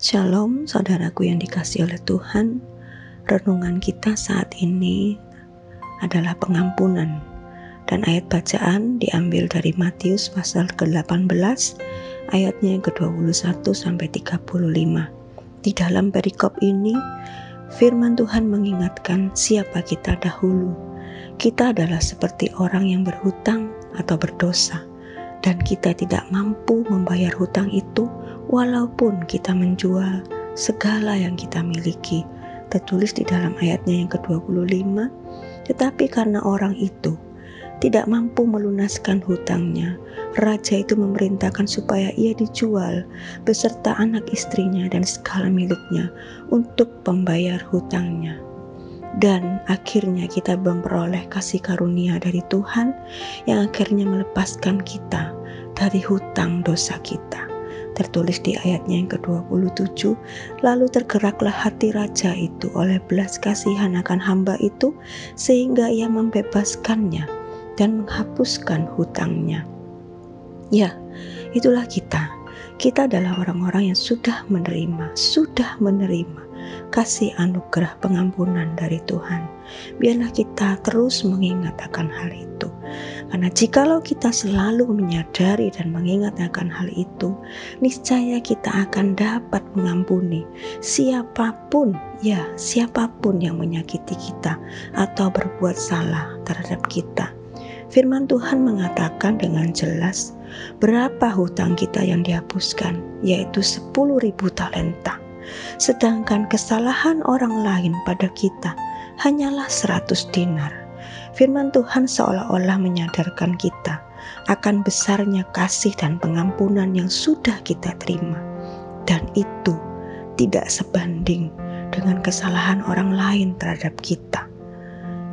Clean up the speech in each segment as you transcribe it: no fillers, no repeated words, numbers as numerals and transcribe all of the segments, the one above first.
Shalom saudaraku yang dikasihi oleh Tuhan. Renungan kita saat ini adalah pengampunan, dan ayat bacaan diambil dari Matius pasal ke-18 ayatnya yang ke-21 sampai 35. Di dalam perikop ini firman Tuhan mengingatkan siapa kita dahulu. Kita adalah seperti orang yang berhutang atau berdosa, dan kita tidak mampu membayar hutang itu walaupun kita menjual segala yang kita miliki. Tertulis di dalam ayatnya yang ke-25, tetapi karena orang itu tidak mampu melunaskan hutangnya, raja itu memerintahkan supaya ia dijual beserta anak istrinya dan segala miliknya untuk pembayar hutangnya. Dan akhirnya kita memperoleh kasih karunia dari Tuhan yang akhirnya melepaskan kita dari hutang dosa kita. Tertulis di ayatnya yang ke-27, lalu tergeraklah hati raja itu oleh belas kasihan akan hamba itu, sehingga ia membebaskannya dan menghapuskan hutangnya. Ya, itulah kita. Kita adalah orang-orang yang sudah menerima kasih anugerah pengampunan dari Tuhan. Biarlah kita terus mengingat akan hal itu. Karena jikalau kita selalu menyadari dan mengingat akan hal itu, niscaya kita akan dapat mengampuni siapapun yang menyakiti kita atau berbuat salah terhadap kita. Firman Tuhan mengatakan dengan jelas berapa hutang kita yang dihapuskan, yaitu 10.000 talenta. Sedangkan kesalahan orang lain pada kita hanyalah 100 dinar. Firman Tuhan seolah-olah menyadarkan kita akan besarnya kasih dan pengampunan yang sudah kita terima, dan itu tidak sebanding dengan kesalahan orang lain terhadap kita.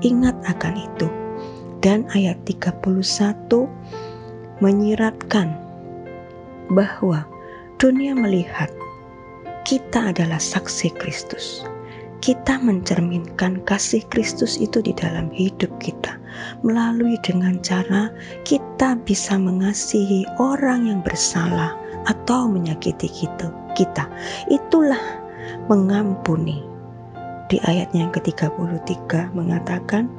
Ingat akan itu. Dan ayat 31 menyiratkan bahwa dunia melihat kita adalah saksi Kristus. Kita mencerminkan kasih Kristus itu di dalam hidup kita melalui dengan cara kita bisa mengasihi orang yang bersalah atau menyakiti kita. Itulah mengampuni. Di ayatnya yang ke-33 mengatakan,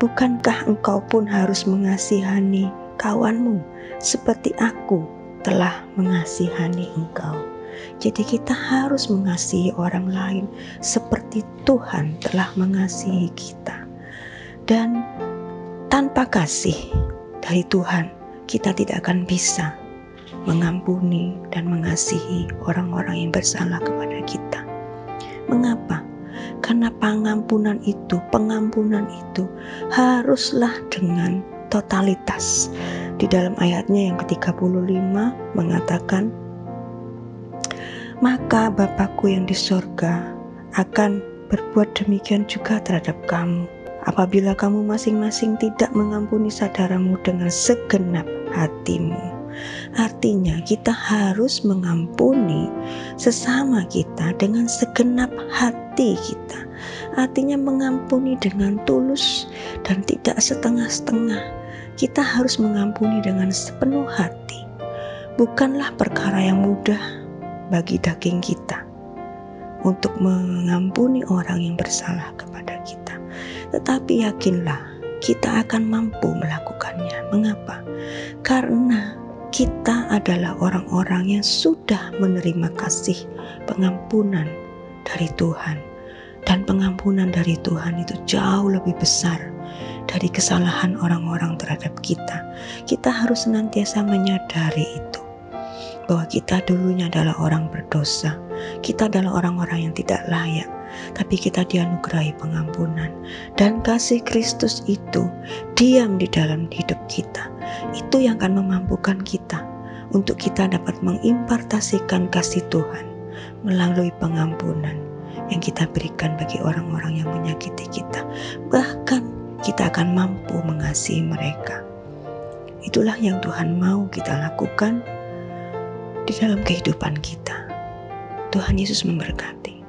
bukankah engkau pun harus mengasihani kawanmu seperti aku telah mengasihani engkau? Jadi kita harus mengasihi orang lain seperti Tuhan telah mengasihi kita. Dan tanpa kasih dari Tuhan, kita tidak akan bisa mengampuni dan mengasihi orang-orang yang bersalah kepada kita. Mengapa? Karena pengampunan itu haruslah dengan totalitas. Di dalam ayatnya yang ke-35 mengatakan, maka Bapakku yang di sorga akan berbuat demikian juga terhadap kamu, apabila kamu masing-masing tidak mengampuni saudaramu dengan segenap hatimu. Artinya kita harus mengampuni sesama kita dengan segenap hati kita. Artinya mengampuni dengan tulus dan tidak setengah-setengah. Kita harus mengampuni dengan sepenuh hati. Bukanlah perkara yang mudah bagi daging kita untuk mengampuni orang yang bersalah kepada kita. Tetapi yakinlah kita akan mampu melakukannya. Mengapa? Karena kita adalah orang-orang yang sudah menerima kasih pengampunan dari Tuhan. Dan pengampunan dari Tuhan itu jauh lebih besar dari kesalahan orang-orang terhadap kita. Kita harus senantiasa menyadari itu, bahwa kita dulunya adalah orang berdosa. Kita adalah orang-orang yang tidak layak, tapi kita dianugerahi pengampunan. Dan kasih Kristus itu diam di dalam hidup kita. Itu yang akan memampukan kita untuk kita dapat mengimpartasikan kasih Tuhan melalui pengampunan yang kita berikan bagi orang-orang yang menyakiti kita. Bahkan kita akan mampu mengasihi mereka. Itulah yang Tuhan mau kita lakukan di dalam kehidupan kita. Tuhan Yesus memberkati.